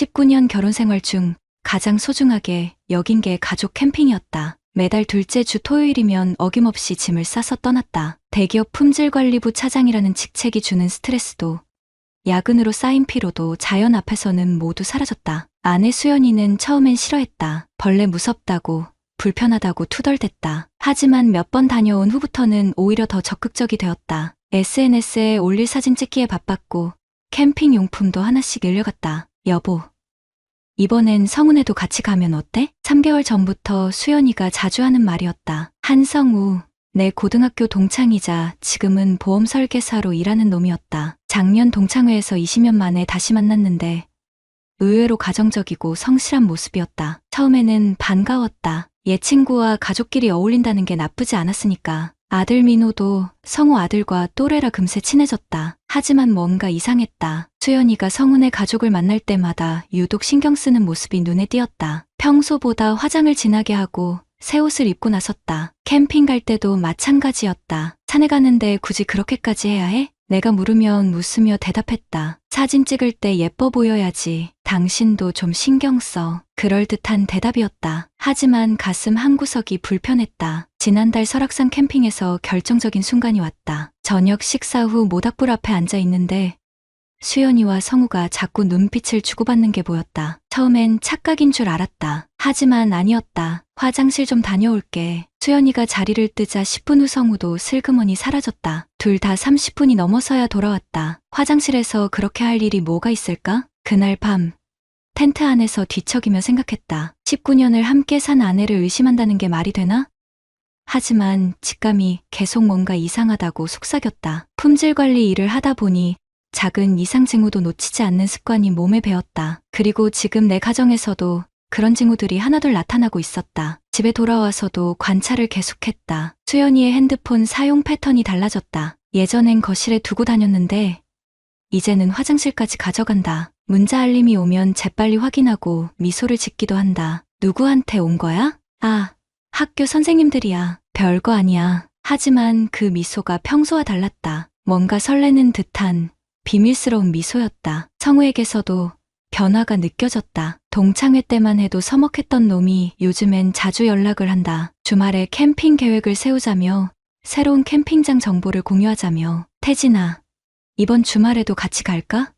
19년 결혼 생활 중 가장 소중하게 여긴 게 가족 캠핑이었다. 매달 둘째 주 토요일이면 어김없이 짐을 싸서 떠났다. 대기업 품질관리부 차장이라는 직책이 주는 스트레스도 야근으로 쌓인 피로도 자연 앞에서는 모두 사라졌다. 아내 수연이는 처음엔 싫어했다. 벌레 무섭다고 불편하다고 투덜댔다. 하지만 몇 번 다녀온 후부터는 오히려 더 적극적이 되었다. SNS에 올릴 사진 찍기에 바빴고 캠핑 용품도 하나씩 늘려갔다. 여보, 이번엔 성훈애도 같이 가면 어때? 3개월 전부터 수연이가 자주 하는 말이었다. 한성우, 내 고등학교 동창이자 지금은 보험 설계사로 일하는 놈이었다. 작년 동창회에서 20년 만에 다시 만났는데 의외로 가정적이고 성실한 모습이었다. 처음에는 반가웠다. 얘 친구와 가족끼리 어울린다는 게 나쁘지 않았으니까. 아들 민호도 성우 아들과 또래라 금세 친해졌다. 하지만 뭔가 이상했다. 수연이가 성훈의 가족을 만날 때마다 유독 신경 쓰는 모습이 눈에 띄었다. 평소보다 화장을 진하게 하고 새 옷을 입고 나섰다. 캠핑 갈 때도 마찬가지였다. 산에 가는데 굳이 그렇게까지 해야 해? 내가 물으면 웃으며 대답했다. 사진 찍을 때 예뻐 보여야지. 당신도 좀 신경 써. 그럴듯한 대답이었다. 하지만 가슴 한구석이 불편했다. 지난달 설악산 캠핑에서 결정적인 순간이 왔다. 저녁 식사 후 모닥불 앞에 앉아 있는데 수연이와 성우가 자꾸 눈빛을 주고받는 게 보였다. 처음엔 착각인 줄 알았다. 하지만 아니었다. 화장실 좀 다녀올게. 수연이가 자리를 뜨자 10분 후 성우도 슬그머니 사라졌다. 둘 다 30분이 넘어서야 돌아왔다. 화장실에서 그렇게 할 일이 뭐가 있을까? 그날 밤 텐트 안에서 뒤척이며 생각했다. 19년을 함께 산 아내를 의심한다는 게 말이 되나? 하지만 직감이 계속 뭔가 이상하다고 속삭였다. 품질관리 일을 하다 보니 작은 이상 징후도 놓치지 않는 습관이 몸에 배었다. 그리고 지금 내 가정에서도 그런 징후들이 하나둘 나타나고 있었다. 집에 돌아와서도 관찰을 계속했다. 수연이의 핸드폰 사용 패턴이 달라졌다. 예전엔 거실에 두고 다녔는데 이제는 화장실까지 가져간다. 문자 알림이 오면 재빨리 확인하고 미소를 짓기도 한다. 누구한테 온 거야? 아, 학교 선생님들이야. 별거 아니야. 하지만 그 미소가 평소와 달랐다. 뭔가 설레는 듯한 비밀스러운 미소였다. 성우에게서도 변화가 느껴졌다. 동창회 때만 해도 서먹했던 놈이 요즘엔 자주 연락을 한다. 주말에 캠핑 계획을 세우자며 새로운 캠핑장 정보를 공유하자며 태진아, 이번 주말에도 같이 갈까?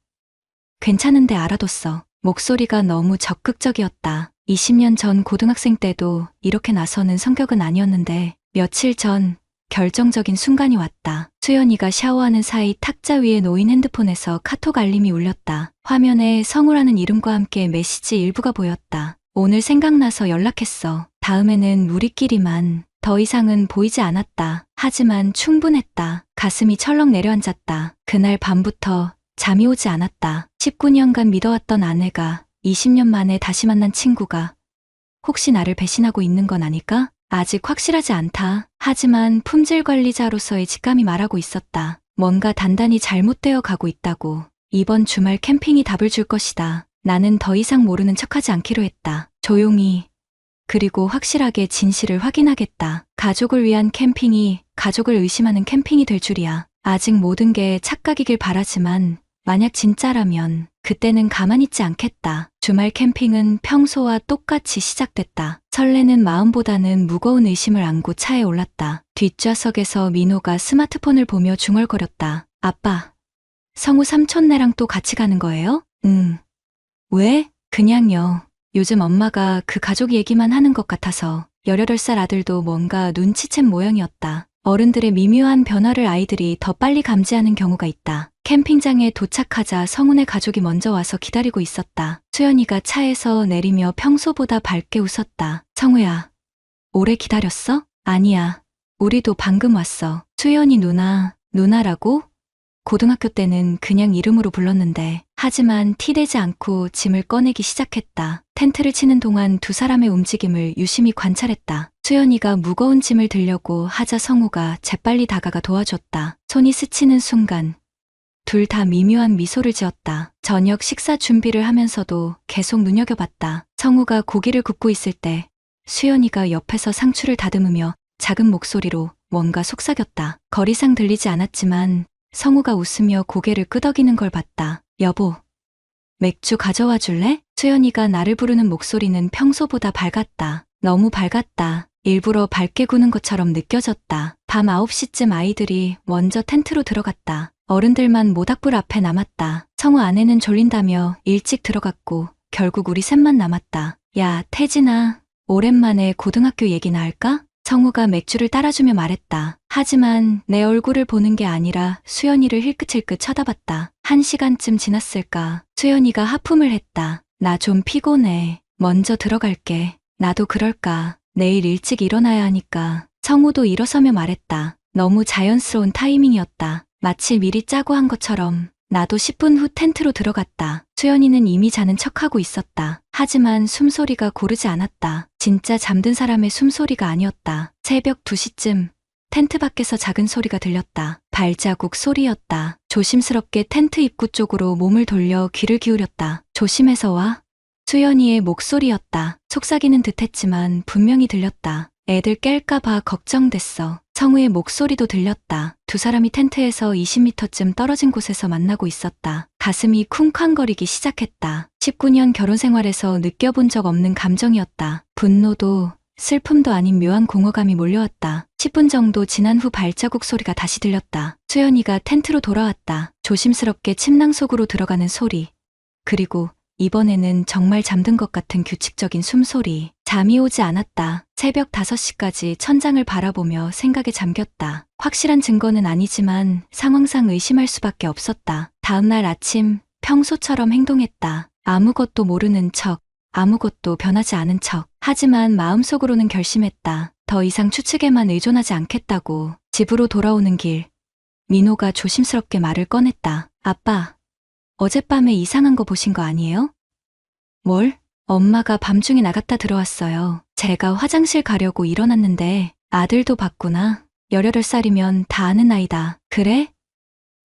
괜찮은데 알아뒀어. 목소리가 너무 적극적이었다. 20년 전 고등학생 때도 이렇게 나서는 성격은 아니었는데 며칠 전 결정적인 순간이 왔다. 수연이가 샤워하는 사이 탁자 위에 놓인 핸드폰에서 카톡 알림이 울렸다. 화면에 성우라는 이름과 함께 메시지 일부가 보였다. 오늘 생각나서 연락했어. 다음에는 우리끼리만. 더 이상은 보이지 않았다. 하지만 충분했다. 가슴이 철렁 내려앉았다. 그날 밤부터 잠이 오지 않았다. 19년간 믿어왔던 아내가 20년 만에 다시 만난 친구가 혹시 나를 배신하고 있는 건 아닐까? 아직 확실하지 않다. 하지만 품질관리자로서의 직감이 말하고 있었다. 뭔가 단단히 잘못되어 가고 있다고. 이번 주말 캠핑이 답을 줄 것이다. 나는 더 이상 모르는 척하지 않기로 했다. 조용히. 그리고 확실하게 진실을 확인하겠다. 가족을 위한 캠핑이 가족을 의심하는 캠핑이 될 줄이야. 아직 모든 게 착각이길 바라지만 만약 진짜라면 그때는 가만히 있지 않겠다. 주말 캠핑은 평소와 똑같이 시작됐다. 설레는 마음보다는 무거운 의심을 안고 차에 올랐다. 뒷좌석에서 민호가 스마트폰을 보며 중얼거렸다. 아빠, 성우 삼촌네랑 또 같이 가는 거예요? 응. 왜? 그냥요. 요즘 엄마가 그 가족 얘기만 하는 것 같아서. 18살 아들도 뭔가 눈치챈 모양이었다. 어른들의 미묘한 변화를 아이들이 더 빨리 감지하는 경우가 있다. 캠핑장에 도착하자 성훈의 가족이 먼저 와서 기다리고 있었다. 수연이가 차에서 내리며 평소보다 밝게 웃었다. 성우야, 오래 기다렸어? 아니야. 우리도 방금 왔어. 수연이 누나라고? 고등학교 때는 그냥 이름으로 불렀는데 하지만 티내지 않고 짐을 꺼내기 시작했다. 텐트를 치는 동안 두 사람의 움직임을 유심히 관찰했다. 수연이가 무거운 짐을 들려고 하자 성우가 재빨리 다가가 도와줬다. 손이 스치는 순간 둘 다 미묘한 미소를 지었다. 저녁 식사 준비를 하면서도 계속 눈여겨봤다. 성우가 고기를 굽고 있을 때 수연이가 옆에서 상추를 다듬으며 작은 목소리로 뭔가 속삭였다. 거리상 들리지 않았지만 성우가 웃으며 고개를 끄덕이는 걸 봤다. 여보, 맥주 가져와 줄래? 수연이가 나를 부르는 목소리는 평소보다 밝았다. 너무 밝았다. 일부러 밝게 구는 것처럼 느껴졌다. 밤 9시쯤 아이들이 먼저 텐트로 들어갔다. 어른들만 모닥불 앞에 남았다. 성우 아내는 졸린다며 일찍 들어갔고 결국 우리 셋만 남았다. 야, 태진아, 오랜만에 고등학교 얘기나 할까? 성우가 맥주를 따라주며 말했다. 하지만 내 얼굴을 보는 게 아니라 수연이를 힐끗힐끗 쳐다봤다. 1시간쯤 지났을까? 수연이가 하품을 했다. 나 좀 피곤해. 먼저 들어갈게. 나도 그럴까? 내일 일찍 일어나야 하니까. 성우도 일어서며 말했다. 너무 자연스러운 타이밍이었다. 마치 미리 짜고 한 것처럼. 나도 10분 후 텐트로 들어갔다. 수연이는 이미 자는 척하고 있었다. 하지만 숨소리가 고르지 않았다. 진짜 잠든 사람의 숨소리가 아니었다. 새벽 2시쯤 텐트 밖에서 작은 소리가 들렸다. 발자국 소리였다. 조심스럽게 텐트 입구 쪽으로 몸을 돌려 귀를 기울였다. 조심해서 와. 수연이의 목소리였다. 속삭이는 듯했지만 분명히 들렸다. 애들 깰까봐 걱정됐어. 성우의 목소리도 들렸다. 두 사람이 텐트에서 20m쯤 떨어진 곳에서 만나고 있었다. 가슴이 쿵쾅거리기 시작했다. 19년 결혼 생활에서 느껴본 적 없는 감정이었다. 분노도 슬픔도 아닌 묘한 공허감이 몰려왔다. 10분 정도 지난 후 발자국 소리가 다시 들렸다. 수연이가 텐트로 돌아왔다. 조심스럽게 침낭 속으로 들어가는 소리. 그리고 이번에는 정말 잠든 것 같은 규칙적인 숨소리. 잠이 오지 않았다. 새벽 5시까지 천장을 바라보며 생각에 잠겼다. 확실한 증거는 아니지만 상황상 의심할 수밖에 없었다. 다음날 아침 평소처럼 행동했다. 아무것도 모르는 척, 아무것도 변하지 않은 척. 하지만 마음속으로는 결심했다. 더 이상 추측에만 의존하지 않겠다고. 집으로 돌아오는 길, 민호가 조심스럽게 말을 꺼냈다. 아빠, 어젯밤에 이상한 거 보신 거 아니에요? 뭘? 엄마가 밤중에 나갔다 들어왔어요. 제가 화장실 가려고 일어났는데 아들도 봤구나. 18살이면 다 아는 나이다. 그래?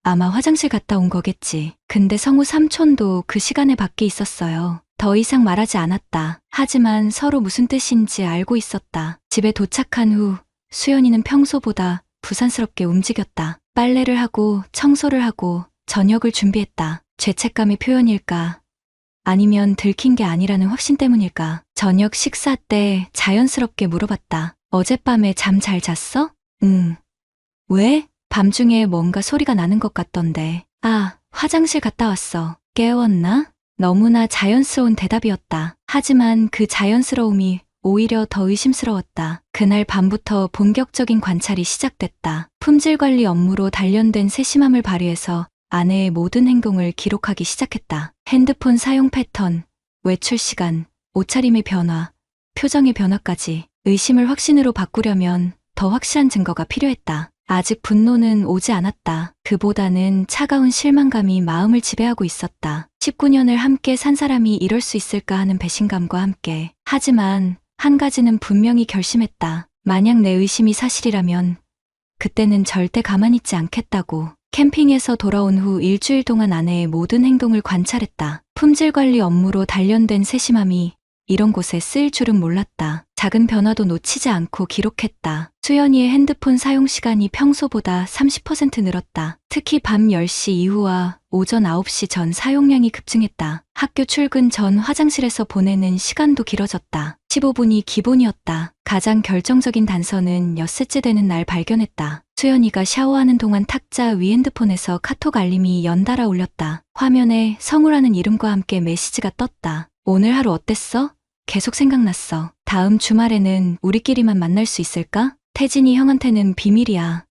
아마 화장실 갔다 온 거겠지. 근데 성우 삼촌도 그 시간에 밖에 있었어요. 더 이상 말하지 않았다. 하지만 서로 무슨 뜻인지 알고 있었다. 집에 도착한 후 수연이는 평소보다 부산스럽게 움직였다. 빨래를 하고 청소를 하고 저녁을 준비했다. 죄책감의 표현일까? 아니면 들킨 게 아니라는 확신 때문일까? 저녁 식사 때 자연스럽게 물어봤다. 어젯밤에 잠 잘 잤어? 응. 왜? 밤중에 뭔가 소리가 나는 것 같던데. 아, 화장실 갔다 왔어. 깨웠나? 너무나 자연스러운 대답이었다. 하지만 그 자연스러움이 오히려 더 의심스러웠다. 그날 밤부터 본격적인 관찰이 시작됐다. 품질 관리 업무로 단련된 세심함을 발휘해서 아내의 모든 행동을 기록하기 시작했다. 핸드폰 사용 패턴, 외출 시간, 옷차림의 변화, 표정의 변화까지. 의심을 확신으로 바꾸려면 더 확실한 증거가 필요했다. 아직 분노는 오지 않았다. 그보다는 차가운 실망감이 마음을 지배하고 있었다. 19년을 함께 산 사람이 이럴 수 있을까 하는 배신감과 함께. 하지만 한 가지는 분명히 결심했다. 만약 내 의심이 사실이라면 그때는 절대 가만히 있지 않겠다고. 캠핑에서 돌아온 후 일주일 동안 아내의 모든 행동을 관찰했다. 품질 관리 업무로 단련된 세심함이 이런 곳에 쓰일 줄은 몰랐다. 작은 변화도 놓치지 않고 기록했다. 수연이의 핸드폰 사용 시간이 평소보다 30% 늘었다. 특히 밤 10시 이후와 오전 9시 전 사용량이 급증했다. 학교 출근 전 화장실에서 보내는 시간도 길어졌다. 15분이 기본이었다. 가장 결정적인 단서는 엿새째 되는 날 발견했다. 수연이가 샤워하는 동안 탁자 위 핸드폰에서 카톡 알림이 연달아 울렸다. 화면에 성우라는 이름과 함께 메시지가 떴다. 오늘 하루 어땠어? 계속 생각났어. 다음 주말에는 우리끼리만 만날 수 있을까? 태진이 형한테는 비밀이야.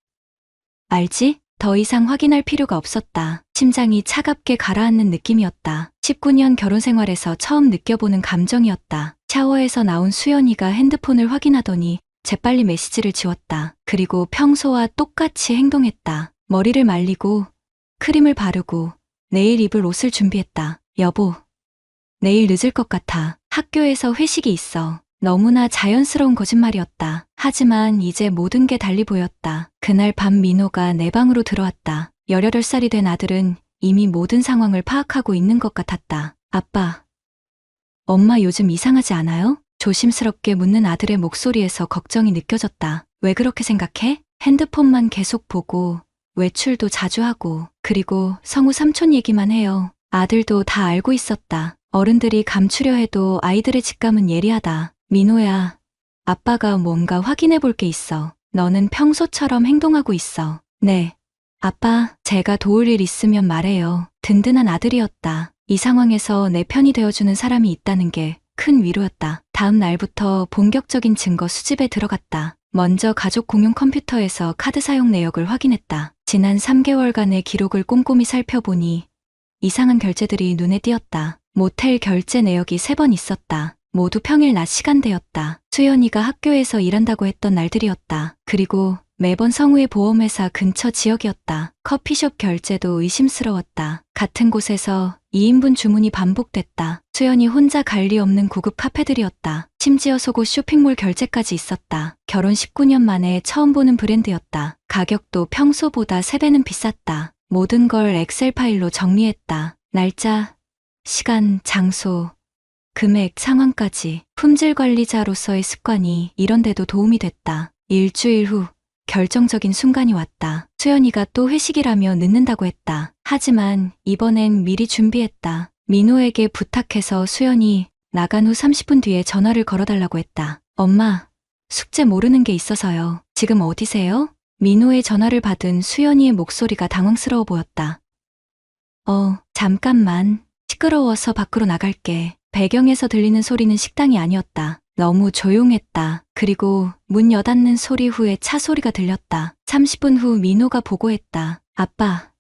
알지? 더 이상 확인할 필요가 없었다. 심장이 차갑게 가라앉는 느낌이었다. 19년 결혼 생활에서 처음 느껴보는 감정이었다. 샤워에서 나온 수연이가 핸드폰을 확인하더니 재빨리 메시지를 지웠다. 그리고 평소와 똑같이 행동했다. 머리를 말리고 크림을 바르고 내일 입을 옷을 준비했다. 여보, 내일 늦을 것 같아. 학교에서 회식이 있어. 너무나 자연스러운 거짓말이었다. 하지만 이제 모든 게 달리 보였다. 그날 밤 민호가 내 방으로 들어왔다. 18살이 된 아들은 이미 모든 상황을 파악하고 있는 것 같았다. 아빠, 엄마 요즘 이상하지 않아요? 조심스럽게 묻는 아들의 목소리에서 걱정이 느껴졌다. 왜 그렇게 생각해? 핸드폰만 계속 보고 외출도 자주 하고 그리고 성우 삼촌 얘기만 해요. 아들도 다 알고 있었다. 어른들이 감추려 해도 아이들의 직감은 예리하다. 민호야, 아빠가 뭔가 확인해 볼 게 있어. 너는 평소처럼 행동하고 있어. 네. 아빠, 제가 도울 일 있으면 말해요. 든든한 아들이었다. 이 상황에서 내 편이 되어주는 사람이 있다는 게 큰 위로였다. 다음 날부터 본격적인 증거 수집에 들어갔다. 먼저 가족 공용 컴퓨터에서 카드 사용 내역을 확인했다. 지난 3개월간의 기록을 꼼꼼히 살펴보니 이상한 결제들이 눈에 띄었다. 모텔 결제 내역이 3번 있었다. 모두 평일 낮 시간대였다. 수연이가 학교에서 일한다고 했던 날들이었다. 그리고 매번 성우의 보험회사 근처 지역이었다. 커피숍 결제도 의심스러웠다. 같은 곳에서 2인분 주문이 반복됐다. 수연이 혼자 갈 리 없는 고급 카페들이었다. 심지어 속옷 쇼핑몰 결제까지 있었다. 결혼 19년 만에 처음 보는 브랜드였다. 가격도 평소보다 3배는 비쌌다. 모든 걸 엑셀 파일로 정리했다. 날짜, 시간, 장소, 금액, 상황까지. 품질 관리자로서의 습관이 이런데도 도움이 됐다. 일주일 후 결정적인 순간이 왔다. 수연이가 또 회식이라며 늦는다고 했다. 하지만 이번엔 미리 준비했다. 민호에게 부탁해서 수연이 나간 후 30분 뒤에 전화를 걸어달라고 했다. 엄마, 숙제 모르는 게 있어서요. 지금 어디세요? 민호의 전화를 받은 수연이의 목소리가 당황스러워 보였다. 잠깐만. 시끄러워서 밖으로 나갈게. 배경에서 들리는 소리는 식당이 아니었다. 너무 조용했다. 그리고 문 여닫는 소리 후에 차 소리가 들렸다. 30분 후 민호가 보고했다. 아빠,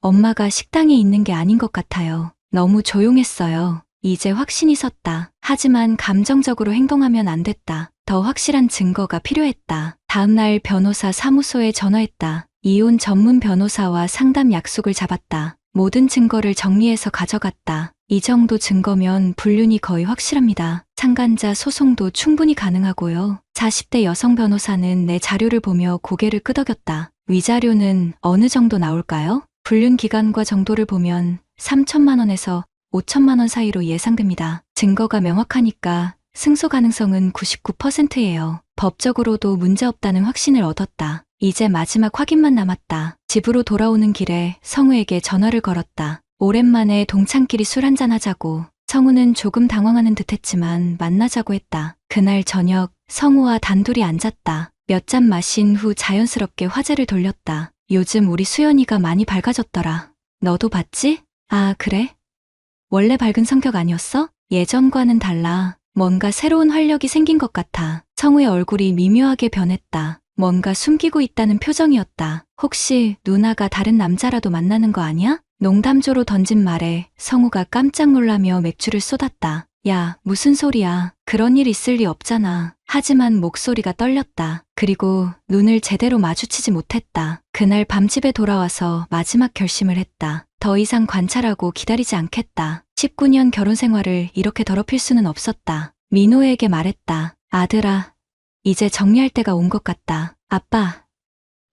엄마가 식당에 있는 게 아닌 것 같아요. 너무 조용했어요. 이제 확신이 섰다. 하지만 감정적으로 행동하면 안 됐다. 더 확실한 증거가 필요했다. 다음날 변호사 사무소에 전화했다. 이혼 전문 변호사와 상담 약속을 잡았다. 모든 증거를 정리해서 가져갔다. 이 정도 증거면 불륜이 거의 확실합니다. 상간자 소송도 충분히 가능하고요. 40대 여성 변호사는 내 자료를 보며 고개를 끄덕였다. 위자료는 어느 정도 나올까요? 불륜 기간과 정도를 보면 3천만 원에서 5천만 원 사이로 예상됩니다. 증거가 명확하니까 승소 가능성은 99%예요. 법적으로도 문제없다는 확신을 얻었다. 이제 마지막 확인만 남았다. 집으로 돌아오는 길에 성우에게 전화를 걸었다. 오랜만에 동창끼리 술 한잔 하자고. 성우는 조금 당황하는 듯했지만 만나자고 했다. 그날 저녁 성우와 단둘이 앉았다. 몇 잔 마신 후 자연스럽게 화제를 돌렸다. 요즘 우리 수연이가 많이 밝아졌더라. 너도 봤지? 아, 그래? 원래 밝은 성격 아니었어? 예전과는 달라. 뭔가 새로운 활력이 생긴 것 같아. 성우의 얼굴이 미묘하게 변했다. 뭔가 숨기고 있다는 표정이었다. 혹시 누나가 다른 남자라도 만나는 거 아니야? 농담조로 던진 말에 성우가 깜짝 놀라며 맥주를 쏟았다. 야, 무슨 소리야. 그런 일 있을 리 없잖아. 하지만 목소리가 떨렸다. 그리고 눈을 제대로 마주치지 못했다. 그날 밤 집에 돌아와서 마지막 결심을 했다. 더 이상 관찰하고 기다리지 않겠다. 19년 결혼 생활을 이렇게 더럽힐 수는 없었다. 민호에게 말했다. 아들아, 이제 정리할 때가 온 것 같다. 아빠,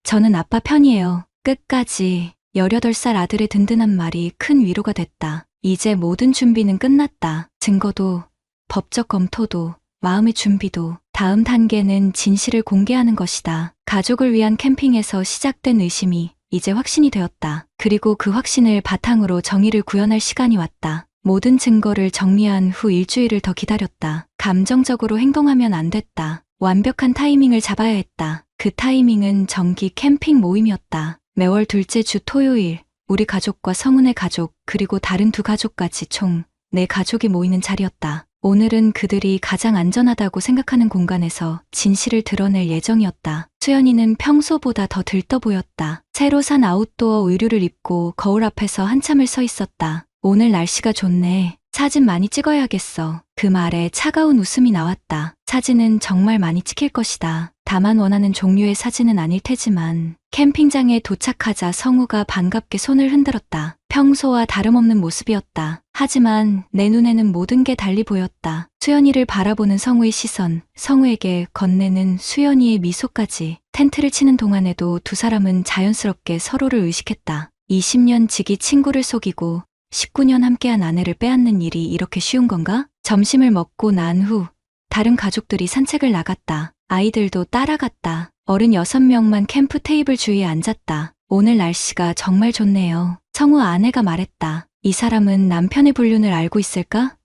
저는 아빠 편이에요. 끝까지. 18살 아들의 든든한 말이 큰 위로가 됐다. 이제 모든 준비는 끝났다. 증거도, 법적 검토도, 마음의 준비도. 다음 단계는 진실을 공개하는 것이다. 가족을 위한 캠핑에서 시작된 의심이 이제 확신이 되었다. 그리고 그 확신을 바탕으로 정의를 구현할 시간이 왔다. 모든 증거를 정리한 후 일주일을 더 기다렸다. 감정적으로 행동하면 안 됐다. 완벽한 타이밍을 잡아야 했다. 그 타이밍은 정기 캠핑 모임이었다. 매월 둘째 주 토요일, 우리 가족과 성은의 가족, 그리고 다른 2가족까지 총 4가족이 모이는 자리였다. 오늘은 그들이 가장 안전하다고 생각하는 공간에서 진실을 드러낼 예정이었다. 수연이는 평소보다 더 들떠 보였다. 새로 산 아웃도어 의류를 입고 거울 앞에서 한참을 서 있었다. 오늘 날씨가 좋네. 사진 많이 찍어야겠어. 그 말에 차가운 웃음이 나왔다. 사진은 정말 많이 찍힐 것이다. 다만 원하는 종류의 사진은 아닐 테지만. 캠핑장에 도착하자 성우가 반갑게 손을 흔들었다. 평소와 다름없는 모습이었다. 하지만 내 눈에는 모든 게 달리 보였다. 수연이를 바라보는 성우의 시선, 성우에게 건네는 수연이의 미소까지. 텐트를 치는 동안에도 2사람은 자연스럽게 서로를 의식했다. 20년 지기 친구를 속이고 19년 함께한 아내를 빼앗는 일이 이렇게 쉬운 건가? 점심을 먹고 난 후 다른 가족들이 산책을 나갔다. 아이들도 따라갔다. 어른 6명만 캠프 테이블 주위에 앉았다. 오늘 날씨가 정말 좋네요. 성우 아내가 말했다. 이 사람은 남편의 불륜을 알고 있을까?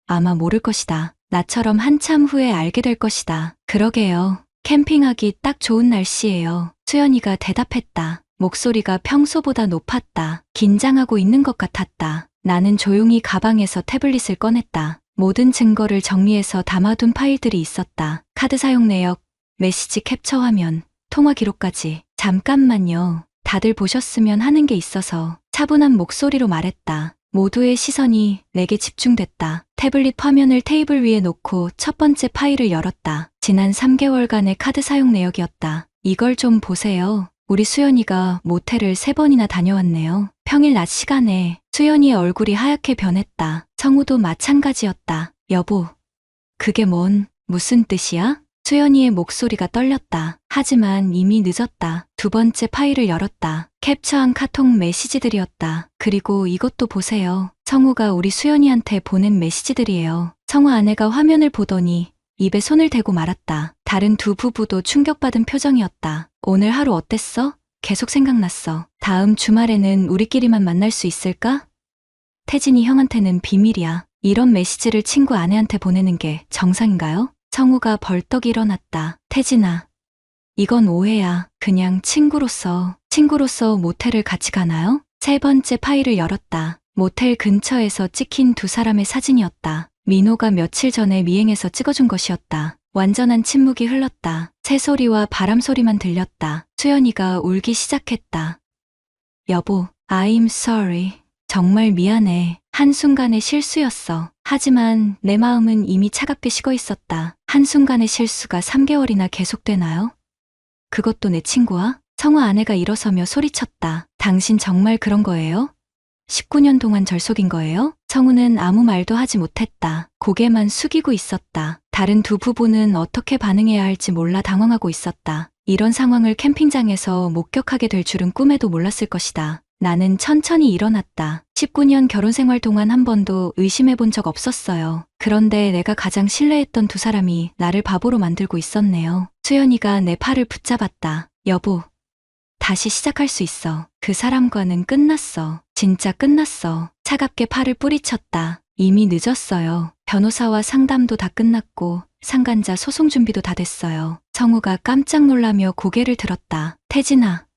아마 모를 것이다. 나처럼 한참 후에 알게 될 것이다. 그러게요. 캠핑하기 딱 좋은 날씨예요. 수연이가 대답했다. 목소리가 평소보다 높았다. 긴장하고 있는 것 같았다. 나는 조용히 가방에서 태블릿을 꺼냈다. 모든 증거를 정리해서 담아둔 파일들이 있었다. 카드 사용 내역, 메시지 캡처 화면, 통화 기록까지. 잠깐만요. 다들 보셨으면 하는 게 있어서 차분한 목소리로 말했다. 모두의 시선이 내게 집중됐다. 태블릿 화면을 테이블 위에 놓고 첫 번째 파일을 열었다. 지난 3개월간의 카드 사용 내역이었다. 이걸 좀 보세요. 우리 수연이가 모텔을 3번이나 다녀왔네요. 평일 낮 시간에 수연이의 얼굴이 하얗게 변했다. 성우도 마찬가지였다. 여보, 그게 무슨 뜻이야? 수연이의 목소리가 떨렸다. 하지만 이미 늦었다. 두 번째 파일을 열었다. 캡처한 카톡 메시지들이었다. 그리고 이것도 보세요. 성우가 우리 수연이한테 보낸 메시지들이에요. 성우 아내가 화면을 보더니 입에 손을 대고 말았다. 다른 두 부부도 충격받은 표정이었다. 오늘 하루 어땠어? 계속 생각났어. 다음 주말에는 우리끼리만 만날 수 있을까? 태진이 형한테는 비밀이야. 이런 메시지를 친구 아내한테 보내는 게 정상인가요? 성우가 벌떡 일어났다. 태진아, 이건 오해야. 그냥 친구로서 모텔을 같이 가나요? 세 번째 파일을 열었다. 모텔 근처에서 찍힌 두 사람의 사진이었다. 민호가 며칠 전에 미행해서 찍어준 것이었다. 완전한 침묵이 흘렀다. 새소리와 바람소리만 들렸다. 수연이가 울기 시작했다. 여보, I'm sorry. 정말 미안해. 한순간의 실수였어. 하지만 내 마음은 이미 차갑게 식어 있었다. 한순간의 실수가 3개월이나 계속되나요? 그것도 내 친구와? 성우 아내가 일어서며 소리쳤다. 당신 정말 그런 거예요? 19년 동안 절속인 거예요? 성우는 아무 말도 하지 못했다. 고개만 숙이고 있었다. 다른 두 부부는 어떻게 반응해야 할지 몰라 당황하고 있었다. 이런 상황을 캠핑장에서 목격하게 될 줄은 꿈에도 몰랐을 것이다. 나는 천천히 일어났다. 19년 결혼 생활 동안 한 번도 의심해 본 적 없었어요. 그런데 내가 가장 신뢰했던 두 사람이 나를 바보로 만들고 있었네요. 수연이가 내 팔을 붙잡았다. 여보, 다시 시작할 수 있어. 그 사람과는 끝났어. 진짜 끝났어. 차갑게 팔을 뿌리쳤다. 이미 늦었어요. 변호사와 상담도 다 끝났고 상간자 소송 준비도 다 됐어요. 성우가 깜짝 놀라며 고개를 들었다. 태진아,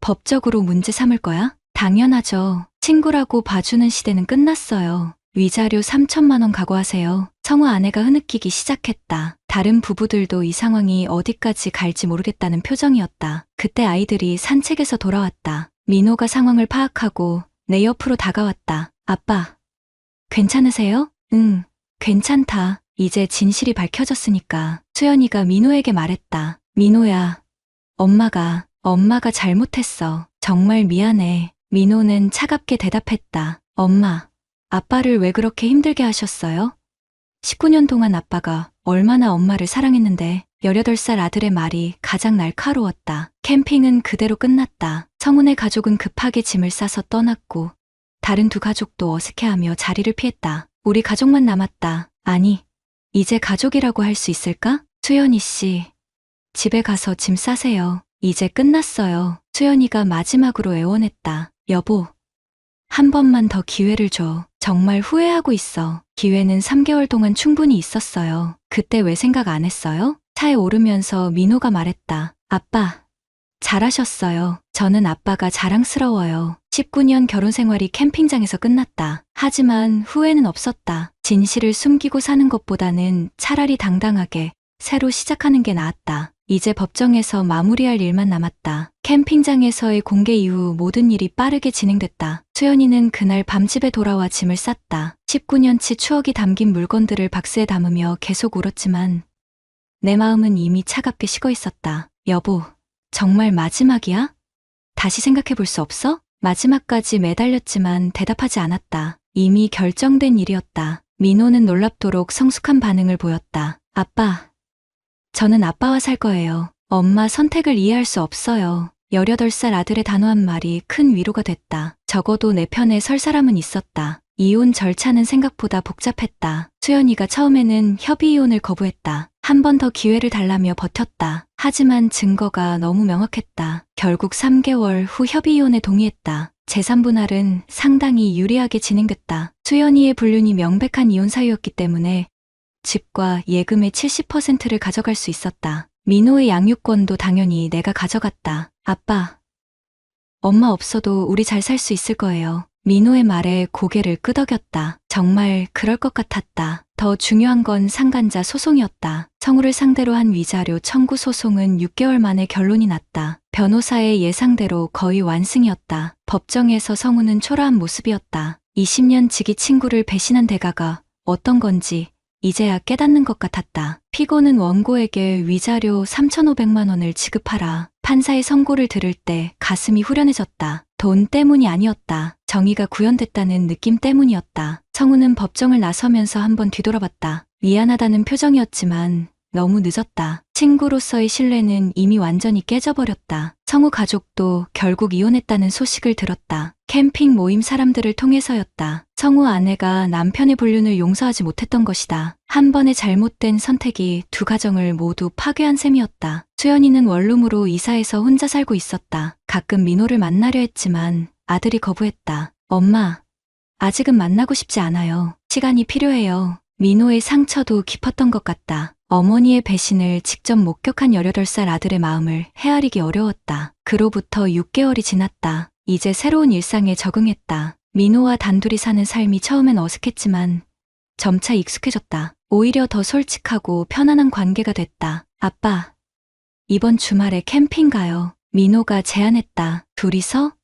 법적으로 문제 삼을 거야? 당연하죠. 친구라고 봐주는 시대는 끝났어요. 위자료 3천만 원 각오하세요. 성우 아내가 흐느끼기 시작했다. 다른 부부들도 이 상황이 어디까지 갈지 모르겠다는 표정이었다. 그때 아이들이 산책에서 돌아왔다. 민호가 상황을 파악하고 내 옆으로 다가왔다. 아빠, 괜찮으세요? 응, 괜찮다. 이제 진실이 밝혀졌으니까. 수연이가 민호에게 말했다. 민호야, 엄마가 잘못했어. 정말 미안해. 민호는 차갑게 대답했다. 엄마, 아빠를 왜 그렇게 힘들게 하셨어요? 19년 동안 아빠가 얼마나 엄마를 사랑했는데 18살 아들의 말이 가장 날카로웠다. 캠핑은 그대로 끝났다. 성훈의 가족은 급하게 짐을 싸서 떠났고 다른 두 가족도 어색해하며 자리를 피했다. 우리 가족만 남았다. 아니, 이제 가족이라고 할 수 있을까? 수연이 씨, 집에 가서 짐 싸세요. 이제 끝났어요. 수연이가 마지막으로 애원했다. 여보, 한 번만 더 기회를 줘. 정말 후회하고 있어. 기회는 3개월 동안 충분히 있었어요. 그때 왜 생각 안 했어요? 차에 오르면서 민호가 말했다. 아빠, 잘하셨어요. 저는 아빠가 자랑스러워요. 19년 결혼 생활이 캠핑장에서 끝났다. 하지만 후회는 없었다. 진실을 숨기고 사는 것보다는 차라리 당당하게 새로 시작하는 게 나았다. 이제 법정에서 마무리할 일만 남았다. 캠핑장에서의 공개 이후 모든 일이 빠르게 진행됐다. 수연이는 그날 밤 집에 돌아와 짐을 쌌다. 19년치 추억이 담긴 물건들을 박스에 담으며 계속 울었지만 내 마음은 이미 차갑게 식어 있었다. 여보, 정말 마지막이야? 다시 생각해 볼 수 없어? 마지막까지 매달렸지만 대답하지 않았다. 이미 결정된 일이었다. 민호는 놀랍도록 성숙한 반응을 보였다. 아빠, 저는 아빠와 살 거예요. 엄마 선택을 이해할 수 없어요. 18살 아들의 단호한 말이 큰 위로가 됐다. 적어도 내 편에 설 사람은 있었다. 이혼 절차는 생각보다 복잡했다. 수연이가 처음에는 협의 이혼을 거부했다. 한 번 더 기회를 달라며 버텼다. 하지만 증거가 너무 명확했다. 결국 3개월 후 협의 이혼에 동의했다. 재산 분할은 상당히 유리하게 진행됐다. 수연이의 불륜이 명백한 이혼 사유였기 때문에 집과 예금의 70%를 가져갈 수 있었다. 민호의 양육권도 당연히 내가 가져갔다. 아빠, 엄마 없어도 우리 잘 살 수 있을 거예요. 민호의 말에 고개를 끄덕였다. 정말 그럴 것 같았다. 더 중요한 건 상간자 소송이었다. 성우를 상대로 한 위자료 청구 소송은 6개월 만에 결론이 났다. 변호사의 예상대로 거의 완승이었다. 법정에서 성우는 초라한 모습이었다. 20년 지기 친구를 배신한 대가가 어떤 건지 이제야 깨닫는 것 같았다. 피고는 원고에게 위자료 3,500만 원을 지급하라. 판사의 선고를 들을 때 가슴이 후련해졌다. 돈 때문이 아니었다. 정의가 구현됐다는 느낌 때문이었다. 성우는 법정을 나서면서 한번 뒤돌아봤다. 미안하다는 표정이었지만 너무 늦었다. 친구로서의 신뢰는 이미 완전히 깨져버렸다. 성우 가족도 결국 이혼했다는 소식을 들었다. 캠핑 모임 사람들을 통해서였다. 성우 아내가 남편의 불륜을 용서하지 못했던 것이다. 한 번의 잘못된 선택이 두 가정을 모두 파괴한 셈이었다. 수연이는 원룸으로 이사해서 혼자 살고 있었다. 가끔 민호를 만나려 했지만 아들이 거부했다. 엄마, 아직은 만나고 싶지 않아요. 시간이 필요해요. 민호의 상처도 깊었던 것 같다. 어머니의 배신을 직접 목격한 18살 아들의 마음을 헤아리기 어려웠다. 그로부터 6개월이 지났다. 이제 새로운 일상에 적응했다. 민호와 단둘이 사는 삶이 처음엔 어색했지만 점차 익숙해졌다. 오히려 더 솔직하고 편안한 관계가 됐다. 아빠, 이번 주말에 캠핑 가요. 민호가 제안했다. 둘이서?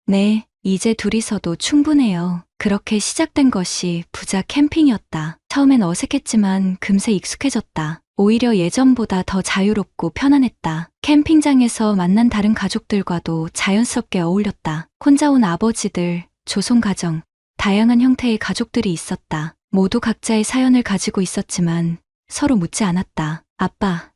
네, 이제 둘이서도 충분해요. 그렇게 시작된 것이 부자 캠핑이었다. 처음엔 어색했지만 금세 익숙해졌다. 오히려 예전보다 더 자유롭고 편안했다. 캠핑장에서 만난 다른 가족들과도 자연스럽게 어울렸다. 혼자 온 아버지들, 조손가정, 다양한 형태의 가족들이 있었다. 모두 각자의 사연을 가지고 있었지만 서로 묻지 않았다. 아빠,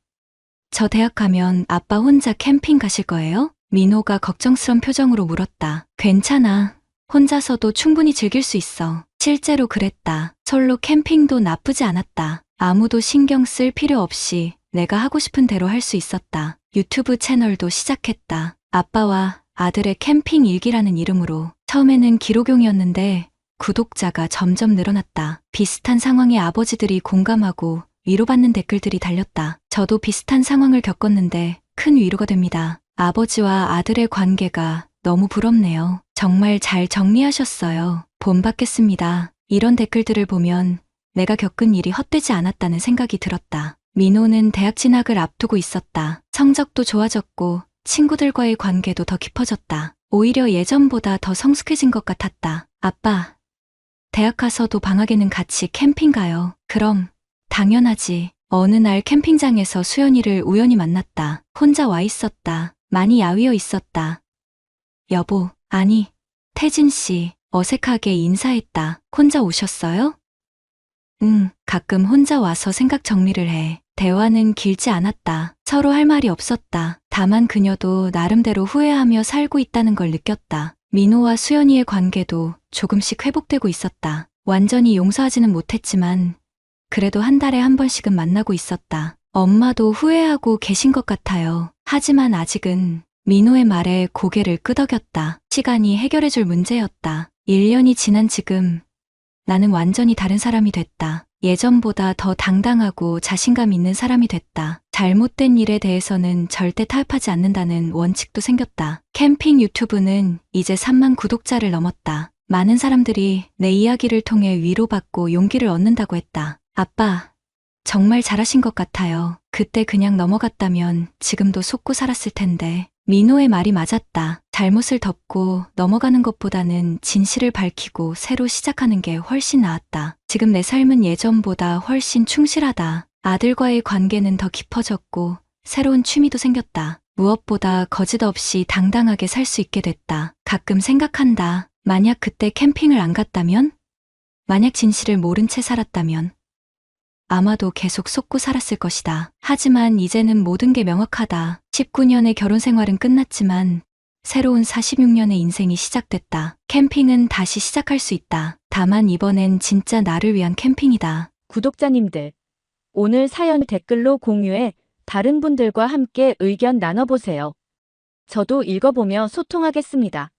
저 대학 가면 아빠 혼자 캠핑 가실 거예요? 민호가 걱정스런 표정으로 물었다. 괜찮아. 혼자서도 충분히 즐길 수 있어. 실제로 그랬다. 솔로 캠핑도 나쁘지 않았다. 아무도 신경 쓸 필요 없이 내가 하고 싶은 대로 할 수 있었다. 유튜브 채널도 시작했다. 아빠와 아들의 캠핑 일기라는 이름으로. 처음에는 기록용이었는데 구독자가 점점 늘어났다. 비슷한 상황에 아버지들이 공감하고 위로받는 댓글들이 달렸다. 저도 비슷한 상황을 겪었는데 큰 위로가 됩니다. 아버지와 아들의 관계가 너무 부럽네요. 정말 잘 정리하셨어요. 본받겠습니다. 이런 댓글들을 보면 내가 겪은 일이 헛되지 않았다는 생각이 들었다. 민호는 대학 진학을 앞두고 있었다. 성적도 좋아졌고 친구들과의 관계도 더 깊어졌다. 오히려 예전보다 더 성숙해진 것 같았다. 아빠, 대학 가서도 방학에는 같이 캠핑 가요. 그럼, 당연하지. 어느 날 캠핑장에서 수연이를 우연히 만났다. 혼자 와 있었다. 많이 야위어 있었다. 여보, 아니, 태진 씨, 어색하게 인사했다. 혼자 오셨어요? 응, 가끔 혼자 와서 생각 정리를 해. 대화는 길지 않았다. 서로 할 말이 없었다. 다만 그녀도 나름대로 후회하며 살고 있다는 걸 느꼈다. 민호와 수연이의 관계도 조금씩 회복되고 있었다. 완전히 용서하지는 못했지만 그래도 한 달에 한 번씩은 만나고 있었다. 엄마도 후회하고 계신 것 같아요. 하지만 아직은 민호의 말에 고개를 끄덕였다. 시간이 해결해줄 문제였다. 1년이 지난 지금 나는 완전히 다른 사람이 됐다. 예전보다 더 당당하고 자신감 있는 사람이 됐다. 잘못된 일에 대해서는 절대 타협하지 않는다는 원칙도 생겼다. 캠핑 유튜브는 이제 3만 구독자를 넘었다. 많은 사람들이 내 이야기를 통해 위로받고 용기를 얻는다고 했다. 아빠, 정말 잘하신 것 같아요. 그때 그냥 넘어갔다면 지금도 속고 살았을 텐데. 민호의 말이 맞았다. 잘못을 덮고 넘어가는 것보다는 진실을 밝히고 새로 시작하는 게 훨씬 나았다. 지금 내 삶은 예전보다 훨씬 충실하다. 아들과의 관계는 더 깊어졌고 새로운 취미도 생겼다. 무엇보다 거짓 없이 당당하게 살 수 있게 됐다. 가끔 생각한다. 만약 그때 캠핑을 안 갔다면? 만약 진실을 모른 채 살았다면? 아마도 계속 속고 살았을 것이다. 하지만 이제는 모든 게 명확하다. 19년의 결혼 생활은 끝났지만 새로운 46년의 인생이 시작됐다. 캠핑은 다시 시작할 수 있다. 다만 이번엔 진짜 나를 위한 캠핑이다. 구독자님들, 오늘 사연 댓글로 공유해 다른 분들과 함께 의견 나눠보세요. 저도 읽어보며 소통하겠습니다.